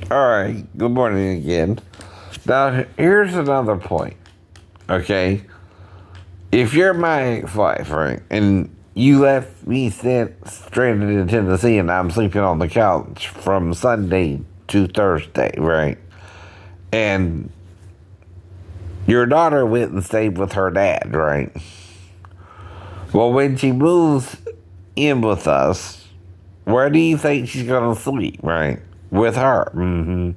All right, good morning again. Now, here's another point, okay? If you're my wife, right, and you left me stranded in Tennessee and I'm sleeping on the couch from Sunday to Thursday, right? And your daughter went and stayed with her dad, right? Well, when she moves in with us, where do you think she's going to sleep, right? With her. Mm-hmm.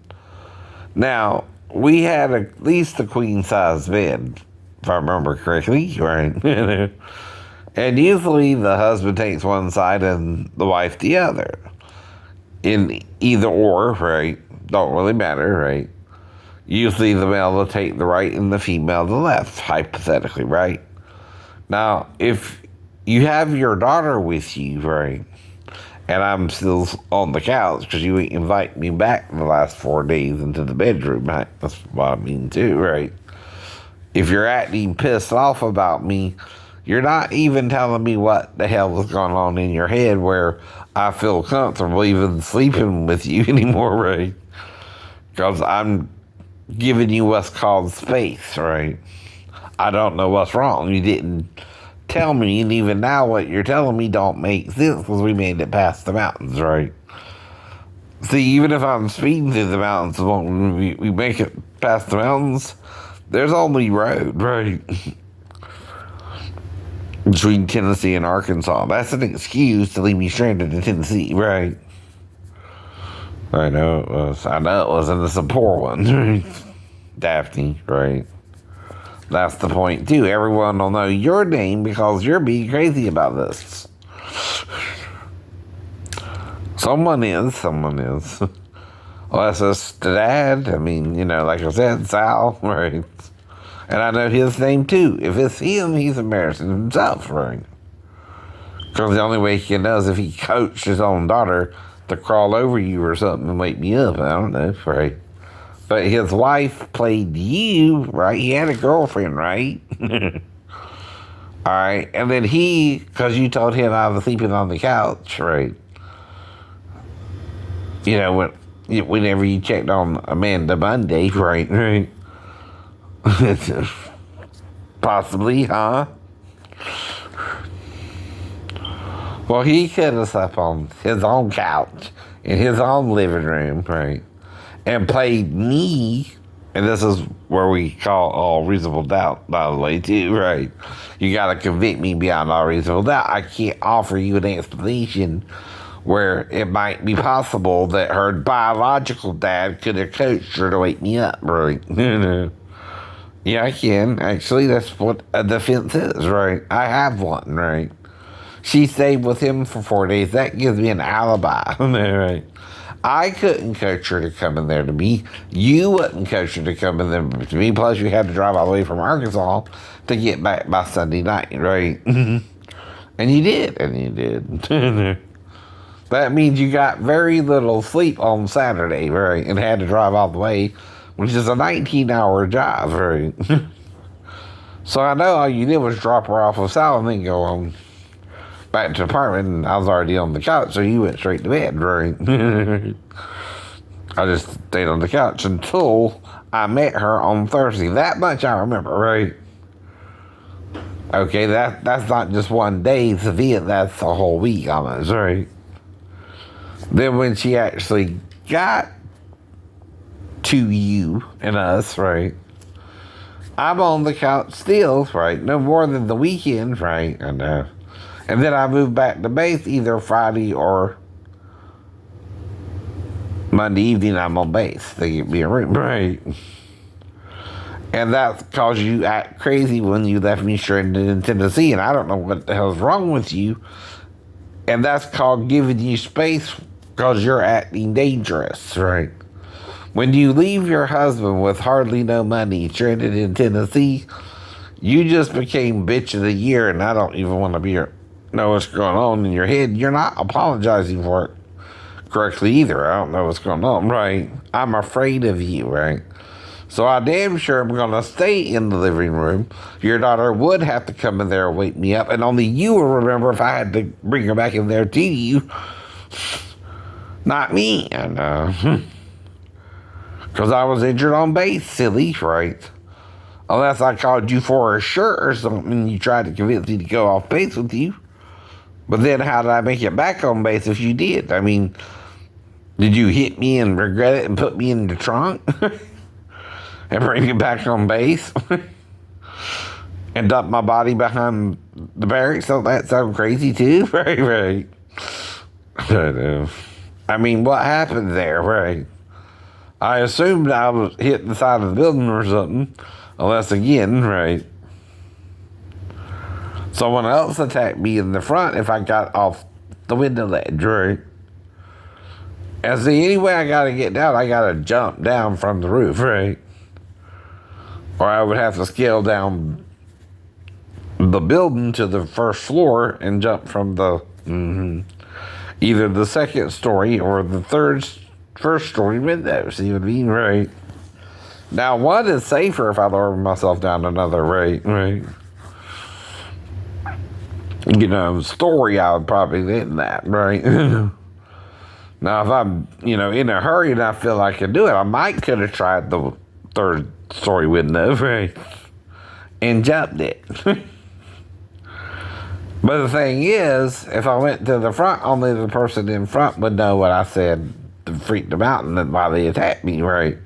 Now, we had at least a queen size bed, if I remember correctly, right? And usually the husband takes one side and the wife the other. In either or, right? Don't really matter, right? Usually the male will take the right and the female the left, hypothetically, right? Now, if you have your daughter with you, right? And I'm still on the couch because you invite me back the last 4 days into the bedroom. Right? That's what I mean too, right? If you're acting pissed off about me, you're not even telling me what the hell is going on in your head where I feel comfortable even sleeping with you anymore, right? Because I'm giving you what's called space, right? I don't know what's wrong. You didn't tell me, and even now what you're telling me don't make sense because we made it past the mountains, right? See, even if I'm speeding through the mountains, when we make it past the mountains, there's only road, right? Between Tennessee and Arkansas. That's an excuse to leave me stranded in Tennessee, right? I know it was. I know it was, and it's a poor one, right? Daphne, right? That's the point, too. Everyone will know your name because you're being crazy about this. Someone is. Well, that's just the dad. I mean, like I said, Sal, right? And I know his name, too. If it's him, he's embarrassing himself, right? Because the only way he can know is if he coached his own daughter to crawl over you or something and wake me up. I don't know, right? But his wife played you, right? He had a girlfriend, right? All right. And then because you told him I was sleeping on the couch, right? Whenever you checked on Amanda Monday, right? Right. Possibly, huh? Well, he could have slept on his own couch in his own living room, right? And played me, and this is where we call all reasonable doubt, by the way, too, right? You got to convict me beyond all reasonable doubt. I can't offer you an explanation where it might be possible that her biological dad could have coached her to wake me up, right? Yeah, I can. Actually, that's what a defense is, right? I have one, right? She stayed with him for 4 days. That gives me an alibi, right? I couldn't coach her to come in there to me. You wouldn't coach her to come in there to me. Plus, you had to drive all the way from Arkansas to get back by Sunday night, right? And you did. That means you got very little sleep on Saturday, right? And had to drive all the way, which is a 19-hour drive, right? So I know all you did was drop her off of Sal and then go on back to the apartment, and I was already on the couch, so you went straight to bed, right? I just stayed on the couch until I met her on Thursday. That much I remember, right? Okay, that's not just one day's event, that's a whole week almost, right? Then when she actually got to you and us, right? I'm on the couch still, right? No more than the weekend, right? I know. And then I moved back to base either Friday or Monday evening. I'm on base. They get me a room, right? And that's because you act crazy when you left me stranded in Tennessee, and I don't know what the hell's wrong with you. And that's called giving you space because you're acting dangerous, right? When you leave your husband with hardly no money stranded in Tennessee, you just became bitch of the year, and I don't even want to know what's going on in your head. You're not apologizing for it correctly either. I don't know what's going on, right? I'm afraid of you, right? So I damn sure I'm going to stay in the living room. Your daughter would have to come in there and wake me up, and only you will remember if I had to bring her back in there to you. Not me. And Because I was injured on base, silly, right? Unless I called you for a shirt or something and you tried to convince me to go off base with you. But then how did I make it back on base if you did? I mean, did you hit me and regret it and put me in the trunk? And bring me back on base? And dump my body behind the barracks? So that sounds crazy too? Right. I mean, what happened there, right? I assumed I was hitting the side of the building or something. Unless, again, right, someone else attacked me in the front if I got off the window ledge, right? And see, anyway I gotta get down, I gotta jump down from the roof, right? Or I would have to scale down the building to the first floor and jump from the, either the second story or the first story window, see what I mean, right? Now, one is safer if I lower myself down another, right? You know, story, I would probably hit that, right? Now, if I'm, in a hurry and I feel like I can do it, I might could have tried the third story window, right? And jumped it. But the thing is, if I went to the front, only the person in front would know what I said to freak them out and why they attacked me, right?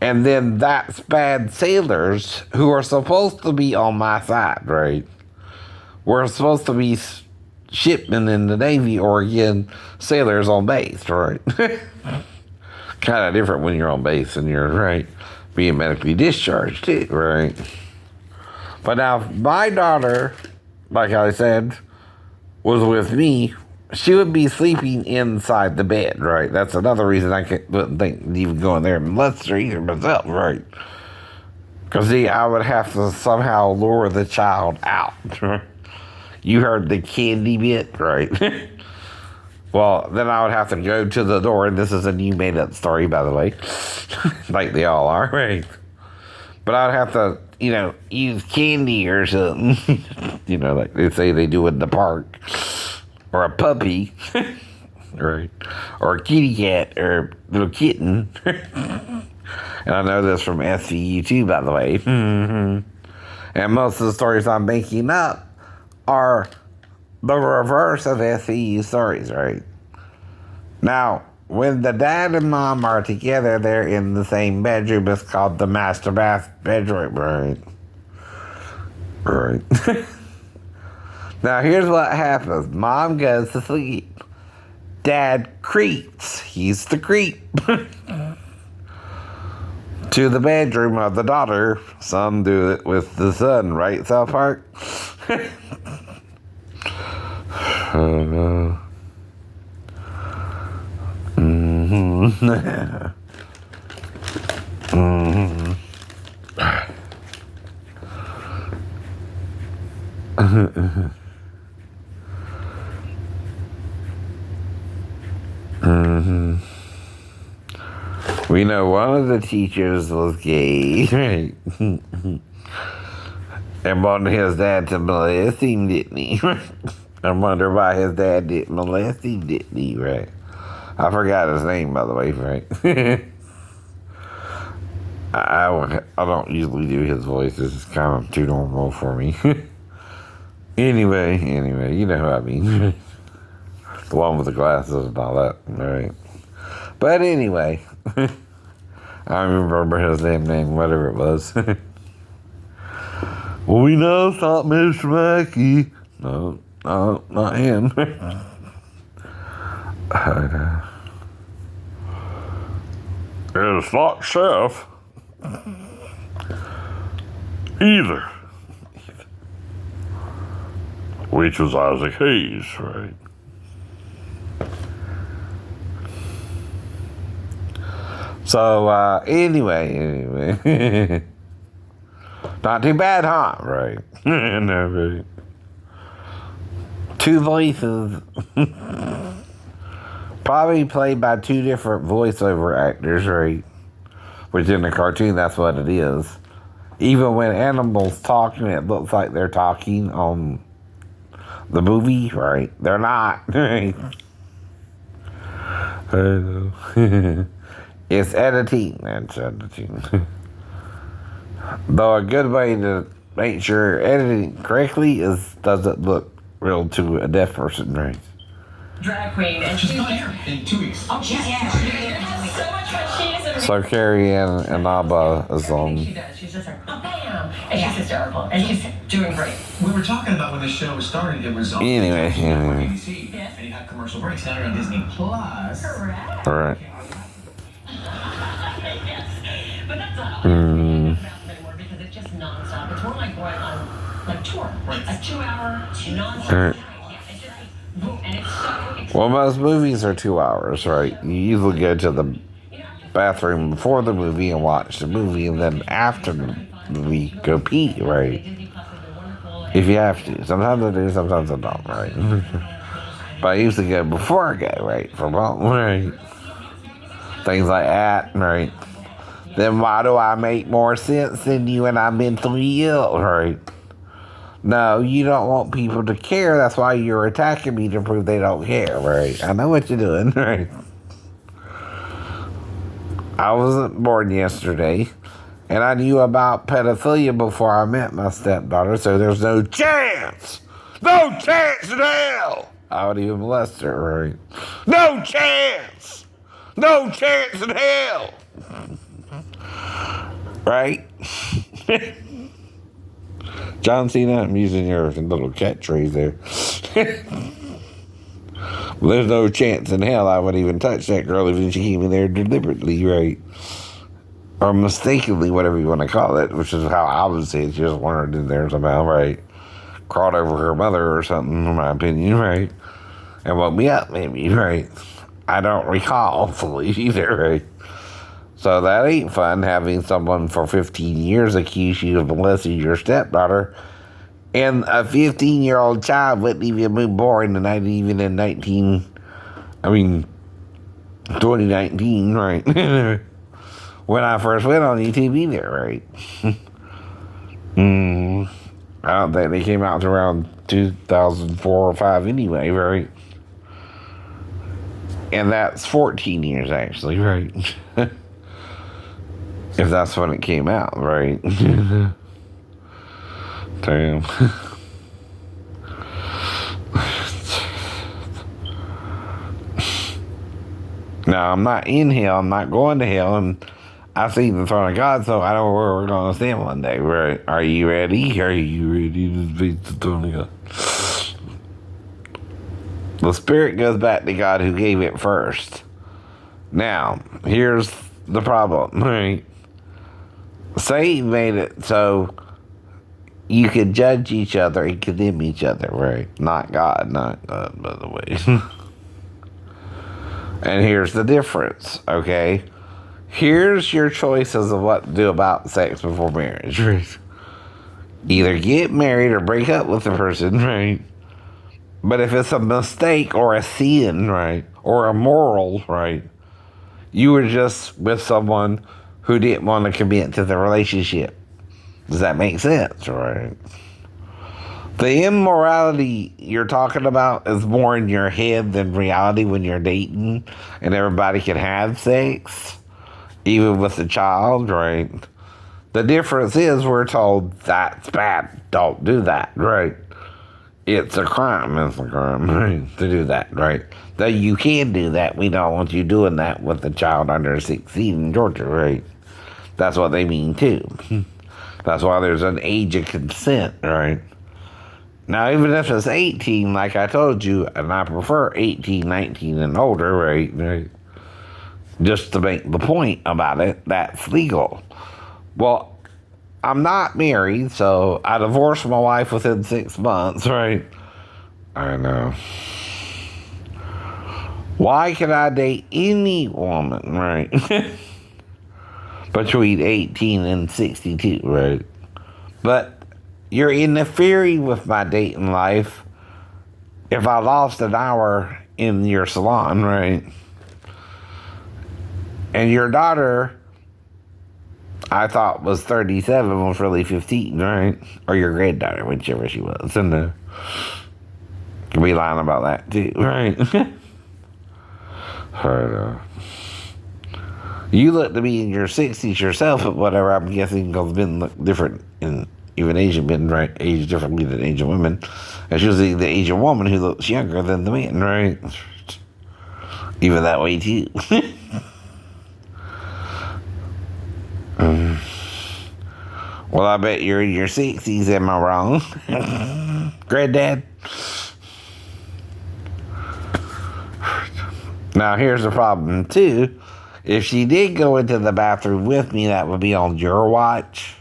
And then that's bad sailors who are supposed to be on my side, right? We're supposed to be shipmen in the Navy or, again, sailors on base, right? Kind of different when you're on base and you're, right, being medically discharged, too, right? But now, my daughter, like I said, was with me. She would be sleeping inside the bed, right? That's another reason I wouldn't think even going there and molest her either myself, right? Because, see, I would have to somehow lure the child out. You heard the candy bit, right? Well, then I would have to go to the door, and this is a new made-up story, by the way. Like they all are, right? But I would have to, use candy or something. Like they say they do in the park. Or a puppy, right? Or a kitty cat, or little kitten. And I know this from SVU too, by the way. And most of the stories I'm making up are the reverse of SVU stories, right? Now, when the dad and mom are together, they're in the same bedroom. It's called the master bath bedroom, right? Right. Now, here's what happens. Mom goes to sleep. Dad creeps. He's the creep. To the bedroom of the daughter. Some do it with the son, right, South Park? We know one of the teachers was gay, right? And wanted his dad to molest him, didn't he? I wonder why his dad didn't molest him, didn't he, right? I forgot his name, by the way, right? I don't usually do his voice. It's kind of too normal for me. Anyway, you know what I mean. The one with the glasses and all that, right? But anyway, I don't remember his name, whatever it was. Well, we know it's not Mr. Mackey. No, not him. It's not Chef. Either. Which was Isaac Hayes, right? So, anyway. Not too bad, huh? Right. No, right. Two voices. Probably played by two different voiceover actors, right? Which in the cartoon, that's what it is. Even when animals talking, it looks like they're talking on the movie, right? They're not, right? I know. It's editing. That's editing. Though a good way to make sure you're editing correctly is does it look real to a deaf person, right? Drag queen, and she's not here in 2 weeks. Oh, yeah. It has so much fun. She is So Carrie Ann Abba is on. She does. She's just like, oh, bam. And she's hysterical. And she's doing great. We were talking about when the show started, it was on Anyway. ABC, Yes. and you had commercial breaks. Now you're on Disney Plus. Correct. All right. Yes. But that's not all. Anymore because it's just nonstop. It's more like going on like tour. Right. A 2-hour nonstop. All right. Yeah, it's just boom, and it's so exciting. Well, most movies are 2 hours, right? You usually go to the bathroom before the movie and watch the movie, and then after the movie, go pee, right? If you have to. Sometimes I do, sometimes I don't, right? But I usually go before I go, right? For long, right? Things like that, right? Then why do I make more sense than you and I'm mentally ill, right? No, you don't want people to care. That's why you're attacking me to prove they don't care, right? I know what you're doing, right? I wasn't born yesterday, and I knew about pedophilia before I met my stepdaughter, so there's no chance in hell I would even molest her, right? No chance in hell, right? John Cena, I'm using your little catchphrase there. Well, there's no chance in hell I would even touch that girl even if she came in there deliberately, right? Or mistakenly, whatever you want to call it, which is how I would say it. She just wandered in there somehow, right? Crawled over her mother or something, in my opinion, right? And woke me up, maybe, right? I don't recall fully either, right? So that ain't fun, having someone for 15 years accuse you of molesting your stepdaughter. And a 15-year-old child wouldn't even be born, and not even in 2019, right? When I first went on YouTube either, right? I don't think they came out to around 2004 or 5 anyway, right? And that's 14 years, actually, right? If that's when it came out, right? Damn. Now, I'm not in hell. I'm not going to hell. And I see the throne of God, so I know where we're going to stand one day. Right? Are you ready? Are you ready to face the throne of God? The spirit goes back to God who gave it first. Now, here's the problem, right? Satan made it so you could judge each other and condemn each other, right? Not God, by the way. And here's the difference, okay? Here's your choices of what to do about sex before marriage, right? Either get married or break up with the person, right? But if it's a mistake or a sin, right? Or a moral, right? You were just with someone who didn't want to commit to the relationship. Does that make sense, right? The immorality you're talking about is more in your head than reality when you're dating and everybody can have sex, even with a child, right? The difference is we're told that's bad, don't do that, right? It's a crime, right, to do that, right? Though you can do that, we don't want you doing that with a child under 16 in Georgia, right? That's what they mean, too. That's why there's an age of consent, right? Now, even if it's 18, like I told you, and I prefer 18, 19, and older, right? Just to make the point about it, that's legal. Well, I'm not married, so I divorced my wife within 6 months, right? I know. Why can I date any woman, right? Between 18 and 62, right? But you're interfering with my dating life if I lost an hour in your salon, right? And your daughter, I thought was 37, was really 15, right? Or your granddaughter, whichever she was. And could be lying about that too, right? You look to be in your 60s yourself, but whatever, I'm guessing because men look different in even Asian men, right? Age differently than Asian women. It's usually the Asian woman who looks younger than the man, right? Even that way, too. Well, I bet you're in your 60s, am I wrong? Granddad? Now, here's the problem, too. If she did go into the bathroom with me, that would be on your watch.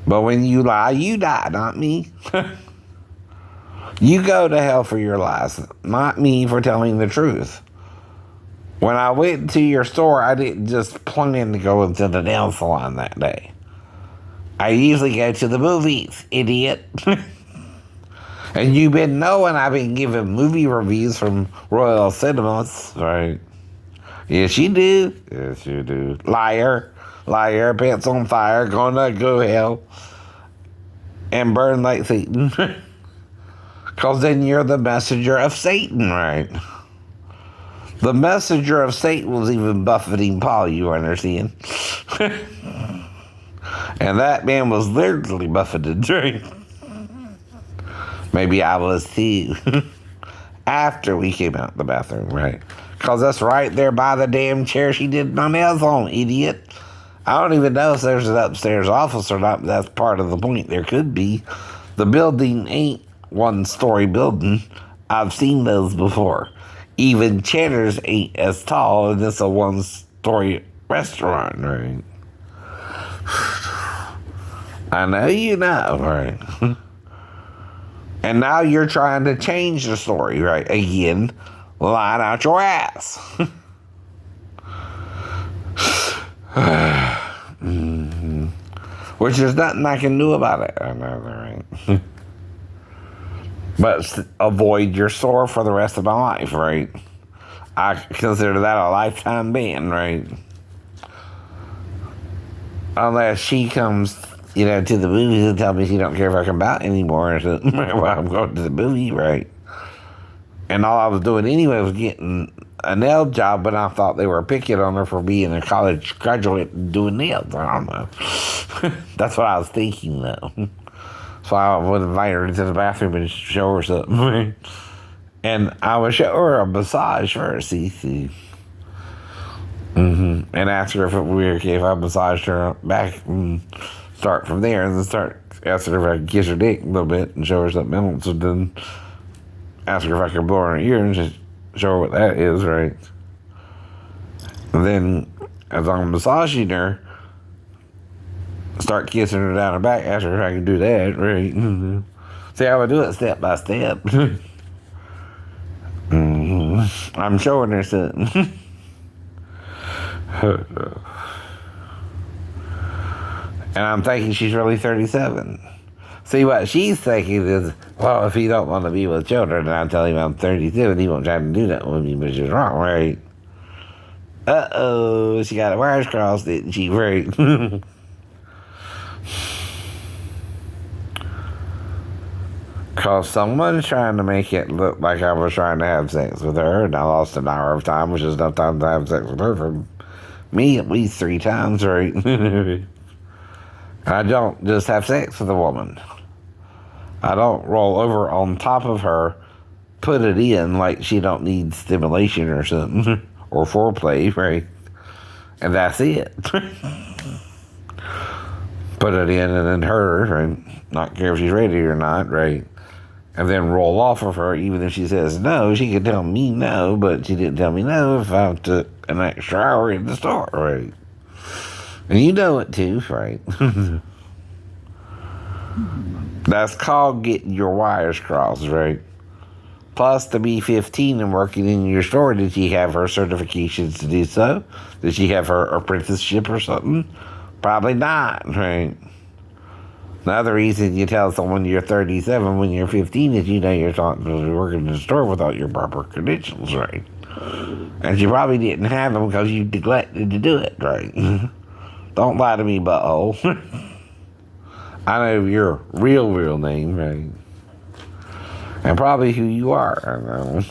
But when you lie, you die, not me. You go to hell for your lies, not me for telling the truth. When I went to your store, I didn't just plan to go into the nail salon that day. I usually go to the movies, idiot. And you've been knowing I've been giving movie reviews from Royal Cinemas, right? Yes, you do. Yes, you do. Liar. Liar, pants on fire, gonna go hell. And burn like Satan. Because then you're the messenger of Satan, right? The messenger of Satan was even buffeting Paul, you understand? And that man was literally buffeted, right? Maybe I was too. After we came out the bathroom, right? Because that's right there by the damn chair she did my nails on, idiot. I don't even know if there's an upstairs office or not, but that's part of the point. There could be. The building ain't one-story building. I've seen those before. Even Cheddar's ain't as tall, and it's a one-story restaurant, right? I know you know, right? And now you're trying to change the story, right? Again, lying out your ass. Mm-hmm. Which there's nothing I can do about it. I know, right? But avoid your store for the rest of my life, right? I consider that a lifetime ban, right? Unless she comes, to the movies and tell me she don't care if I come out anymore or something. Well, I'm going to the movie, right? And all I was doing anyway was getting a nail job, but I thought they were picking on her for being a college graduate and doing nails. I don't know. That's what I was thinking, though. So I would invite her into the bathroom and show her something. And I would show her a massage first, see. And ask her if it would be okay if I massaged her back and start from there, and then start asking her if I could kiss her dick a little bit and show her something else, and then ask her if I could blow her in her ear and just show her what that is, right? And then, as I'm massaging her, start kissing her down her back, ask her if I can do that, right? See, I would do it step by step. I'm showing her something. And I'm thinking she's really 37. See, what she's thinking is, well, if he don't want to be with children, and I tell him I'm 32, he won't try to do that with me, but she's wrong, right? Uh-oh, she got a wires crossed, didn't she? Right. Because someone's trying to make it look like I was trying to have sex with her, and I lost an hour of time, which is enough time to have sex with her for me at least 3 times, right? I don't just have sex with a woman. I don't roll over on top of her, put it in like she don't need stimulation or something, or foreplay, right? And that's it. Put it in and then hurt her, right? Not care if she's ready or not, right? And then roll off of her, even if she says no. She can tell me no, but she didn't tell me no if I took an extra hour in the store, right? And you know it too, right? That's called getting your wires crossed, right? Plus, to be 15 and working in your store, did she have her certifications to do so? Did she have her apprenticeship or something? Probably not, right? Another reason you tell someone you're 37 when you're 15 is you know you're working in the store without your proper credentials, right? And you probably didn't have them because you neglected to do it, right? Don't lie to me, butthole. I know your real name, right? And probably who you are, I know.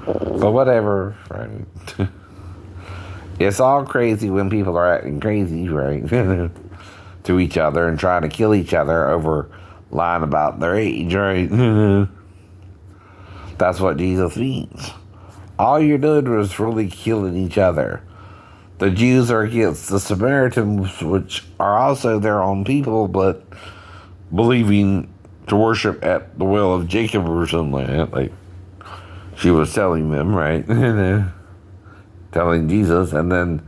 But whatever, right? It's all crazy when people are acting crazy, right? To each other and trying to kill each other over lying about their age, right? That's what Jesus means. All you're doing is really killing each other. The Jews are against the Samaritans, which are also their own people, but believing to worship at the will of Jacob or something like that. Like she was telling them, right? Telling Jesus, and then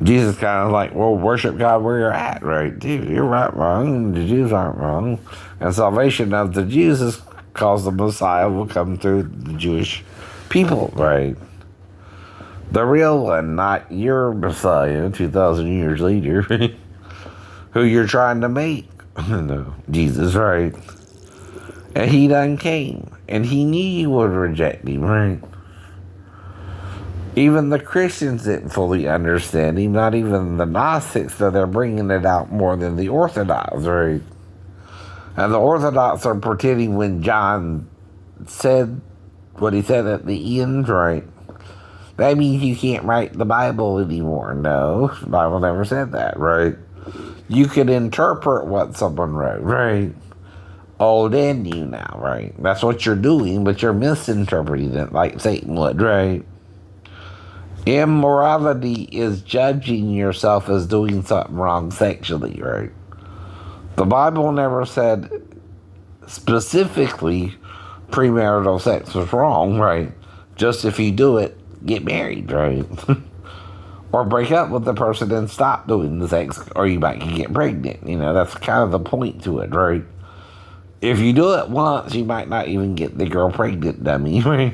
Jesus kind of like, well, worship God where you're at, right? Dude, you're right, wrong. The Jews aren't wrong. And salvation of the Jews is because the Messiah will come through the Jewish people, right? The real one, not your Messiah 2,000 years later, who you're trying to make. No, Jesus, right? And he done came, and he knew you would reject him, right? Even the Christians didn't fully understand him, not even the Gnostics, so they're bringing it out more than the Orthodox, right? And the Orthodox are pretending when John said what he said at the end, right? That means you can't write the Bible anymore. No, the Bible never said that, right? You can interpret what someone wrote, right? Old and new now, right? That's what you're doing, but you're misinterpreting it like Satan would, right? Immorality is judging yourself as doing something wrong sexually, right? The Bible never said specifically premarital sex was wrong, right? Just if you do it, get married, right? Or break up with the person and stop doing the sex, or you might get pregnant. You know, that's kind of the point to it, right? If you do it once, you might not even get the girl pregnant, dummy, right?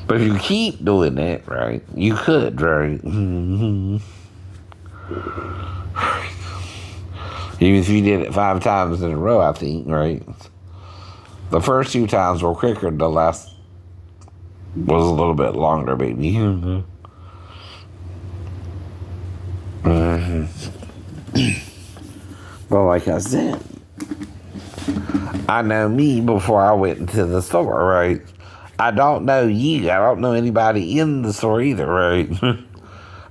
But if you keep doing it, right, you could, right? Even if you did it 5 times in a row, I think, right? The first 2 times were quicker, the last was a little bit longer, maybe. But like I said, I know me before I went into the store, right? I don't know you. I don't know anybody in the store either, right?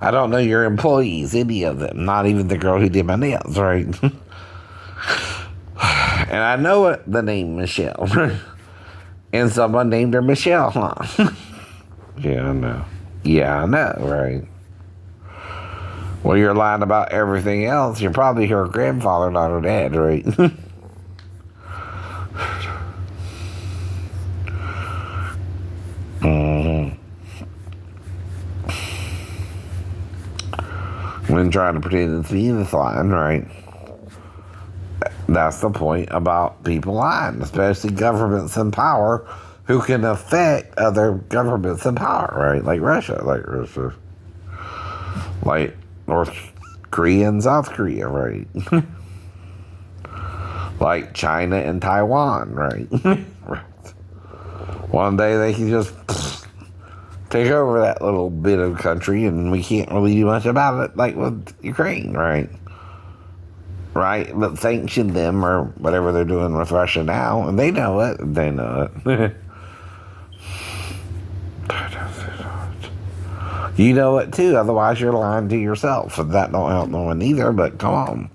I don't know your employees, any of them. Not even the girl who did my nails, right? And I know the name Michelle. And someone named her Michelle, huh? Yeah, I know. Yeah, I know, right? Well, you're lying about everything else. You're probably her grandfather, not her dad, right? When trying to pretend it's Venus lying, right? That's the point about people lying, especially governments in power who can affect other governments in power, right? Like Russia, like North Korea and South Korea, right? Like China and Taiwan, right? Right. One day they can just take over that little bit of country and we can't really do much about it, like with Ukraine, right? Right? But sanction them or whatever they're doing with Russia now, and they know it. They know it. You know it too, otherwise you're lying to yourself, and that don't help no one either, but come on.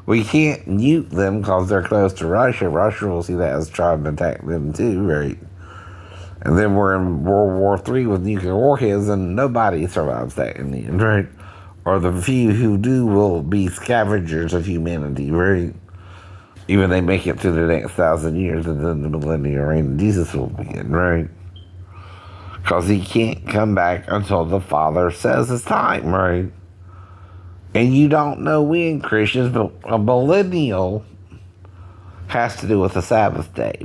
We can't mute them because they're close to Russia. Russia will see that as trying to attack them too, right? And then we're in World War III with nuclear warheads, and nobody survives that in the end, right? Or the few who do will be scavengers of humanity, right? Even they make it to the next 1,000 years, and then the millennial reign of Jesus will begin, right? Because he can't come back until the Father says it's time, right? And you don't know when, Christians, but a millennial has to do with the Sabbath day.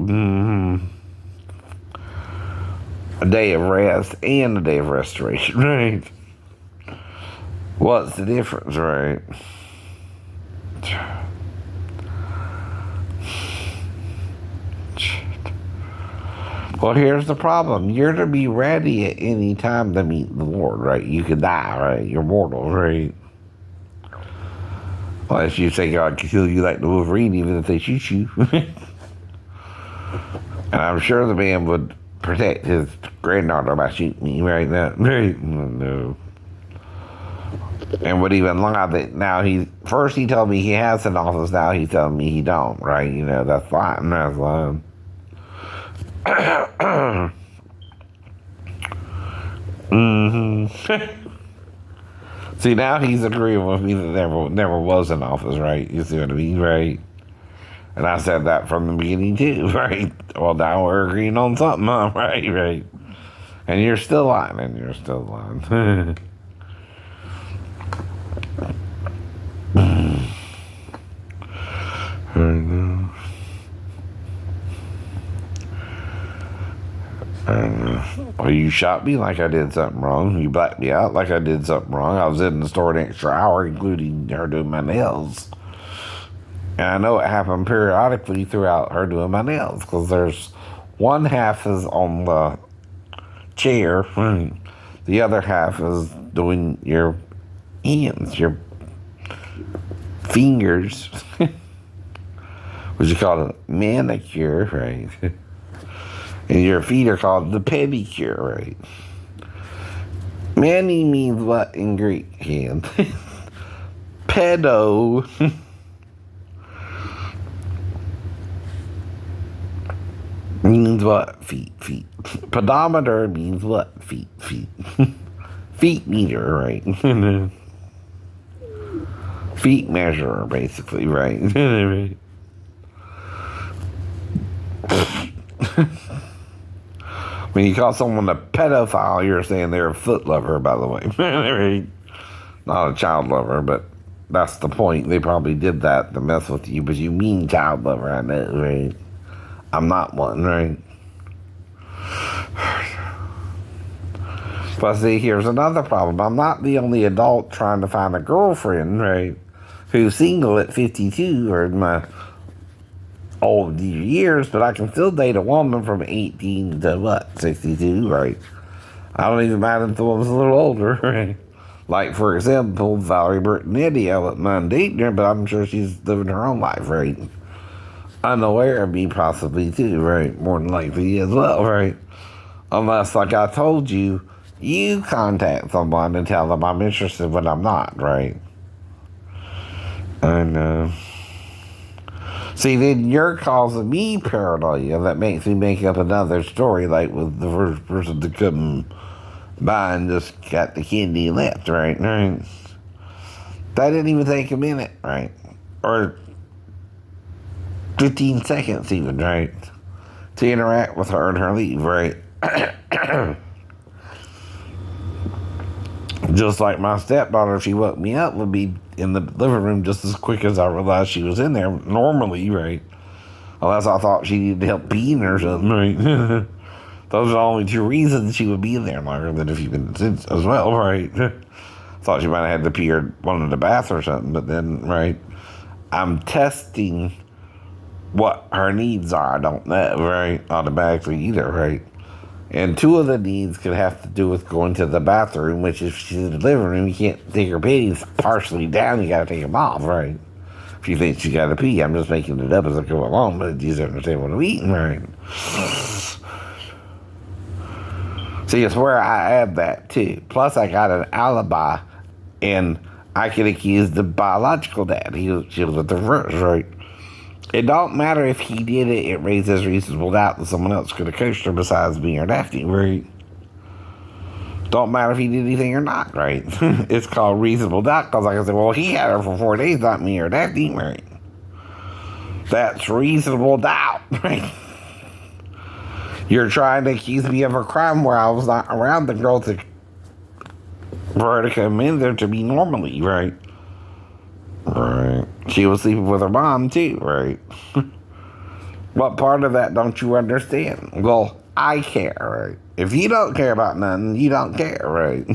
A day of rest and a day of restoration, right? What's the difference, right? Well, here's the problem. You're to be ready at any time to meet the Lord, right? You could die, right? You're mortal, right? Unless you say God can kill you like the Wolverine, even if they shoot you. And I'm sure the man would protect his granddaughter by shooting me right now. Right? No. And would even lie that now first he told me he has an office, now he's telling me he don't, right? You know, that's lying, that's lying. See, now he's agreeing with me that never was an office, right? You see what I mean, right? And I said that from the beginning too, right? Well, now we're agreeing on something, huh? Right, right. And you're still lying, I know. Well, you shot me like I did something wrong. You blacked me out like I did something wrong. I was in the store an extra hour, including her doing my nails. And I know it happened periodically throughout her doing my nails, because there's one half is on the chair, the other half is doing your hands, your fingers. What you call it, manicure, right? And your feet are called the pedicure, right? Mani means what in Greek, hand? Pedo means what? Feet. Pedometer means what? Feet. Feet meter, right? Feet measurer, basically, right? When you call someone a pedophile, you're saying they're a foot lover, by the way. Not a child lover, but that's the point. They probably did that to mess with you, but you mean child lover, I know, right? I'm not one, right? But see, here's another problem. I'm not the only adult trying to find a girlfriend, right, who's single at 52 or in my old years, but I can still date a woman from 18 to 62, right? I don't even mind if the woman's a little older, right? Like, for example, Valerie Bertinetti, I wouldn't mind dating her, but I'm sure she's living her own life, right? Unaware of me, possibly, too, right? More than likely as well, right? Unless, like I told you, you contact someone and tell them I'm interested when I'm not, right? And, see, then you're causing me paranoia that makes me make up another story, like with the first person to come by and just got the candy left, right? That didn't even take a minute, right? Or 15 seconds even, right? To interact with her and her leave, right? Just like my stepdaughter, if she woke me up, would be in the living room just as quick as I realized she was in there normally, right? Unless I thought she needed help peeing or something, right? Those are the only two reasons she would be in there longer than a few minutes as well, right? Thought she might have had to pee or wanted the bath or something, but then, right? I'm testing what her needs are. I don't know, right? Automatically either, right? And two of the needs could have to do with going to the bathroom, which if she's in the living room, you can't take her panties partially down, you gotta take them off, right? If you think she gotta pee, I'm just making it up as I go along, but you understand what I'm eating, right? See, it's where I add that too. Plus, I got an alibi, and I could accuse the biological dad. She was at the first, right? It don't matter if he did it, it raises reasonable doubt that someone else could have coached her besides me or Daphne, right? Don't matter if he did anything or not, right? It's called reasonable doubt, because like I said, well, he had her for 4 days, not me or Daphne, right? That's reasonable doubt, right? You're trying to accuse me of a crime where I was not around the girl for her to come in there to be normally, right? Right. She was sleeping with her mom, too, right? What part of that don't you understand? Well, I care, right? If you don't care about nothing, you don't care, right?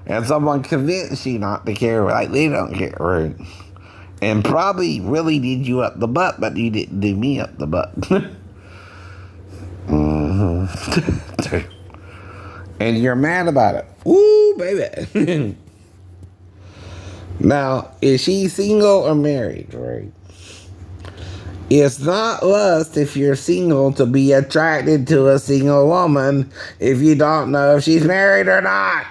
And someone convinced you not to care, like they don't care, right? And probably really did you up the butt, but you didn't do me up the butt. And you're mad about it. Ooh, baby. Now, is she single or married, right? It's not lust if you're single to be attracted to a single woman if you don't know if she's married or not.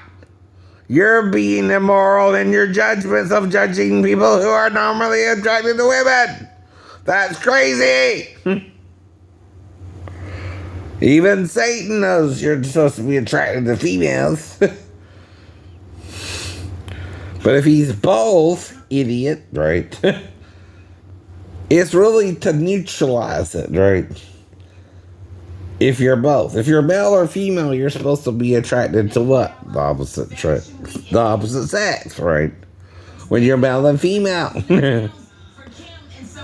You're being immoral in your judgments of judging people who are normally attracted to women. That's crazy. Even Satan knows you're supposed to be attracted to females. But if he's both, idiot, right? It's really to neutralize it, right? If you're both. If you're male or female, you're supposed to be attracted to what? The opposite sex, right? When you're male and female.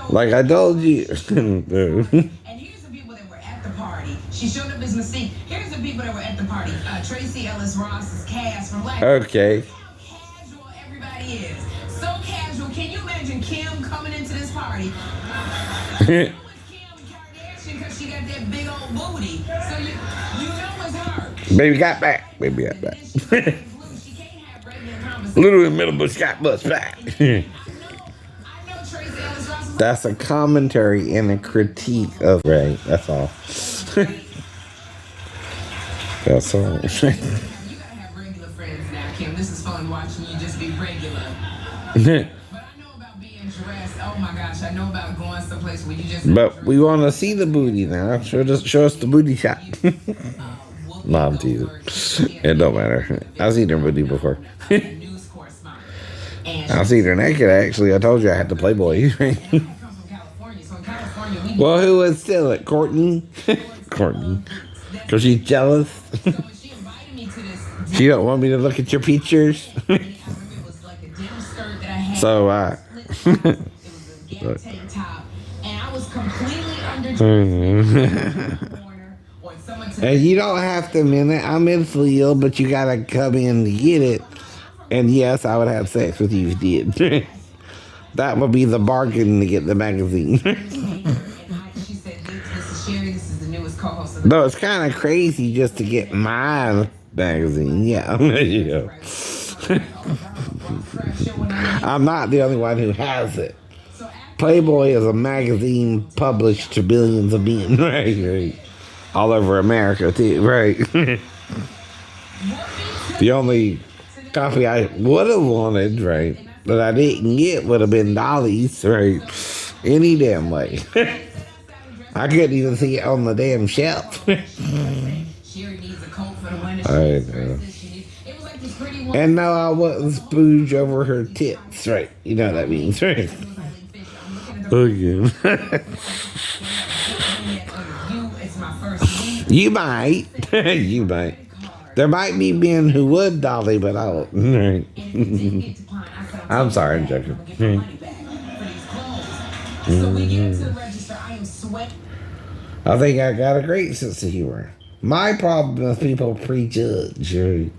Like I told you. And here's the people that were at the party. She showed up as Mystique. Here's the people that were at the party. Tracy Ellis Ross's cast from Black. Okay. How casual everybody is. So casual. Can you imagine Kim coming into this party? Kim Kardashian because she got that big old booty. So you know it's her. Baby got back. Baby got back. She can't have regular conversation. Little in the middle, but she got bust back. I know Tracy Ellis Ross is That's a commentary and a critique of Ray. That's all. That's all. You gotta have regular friends now, Kim. This is fun watching you just be regular. But I know about being dressed. Oh my gosh, I know about going someplace where you just. But we want to see the booty now. Show us the booty shot. No, I'm teasing. It don't matter. I've seen her booty before. News correspondent. And I've seen her naked, actually. I told you I had the Playboy. she comes from California, so in California we. Well, who would steal it? Courtney? Courtney. Because she's jealous. So she invited me to this. She don't want me to look at your pictures. I remember it was like a denim skirt that I had. So, It was a gap tank top, and I was completely under corner on someone to. and you don't have to admit it. I'm mentally ill, but you got to come in to get it. And yes, I would have sex with you if you did. That would be the bargain to get the magazine. She said, "This is Sherry. This is the newest co-host of the." No, it's kind of crazy just to get my magazine. Yeah, there you go. I'm not the only one who has it. Playboy is a magazine published to billions of men, right? All over America, too, right? The only copy I would have wanted, right, that I didn't get would have been Dolly's, right? Any damn way. I couldn't even see it on the damn shelf. Sherry needs a coat for the winter. I know. It was like this pretty one. And no, I wouldn't spooge over her tits, right? You know what that means, right? Again. You might. You might. There might be men who would dolly, but I won't. Right. I'm sorry, I'm joking. So we get to the register. I am sweating. I think I got a great sense of humor. My problem is people prejudge, right?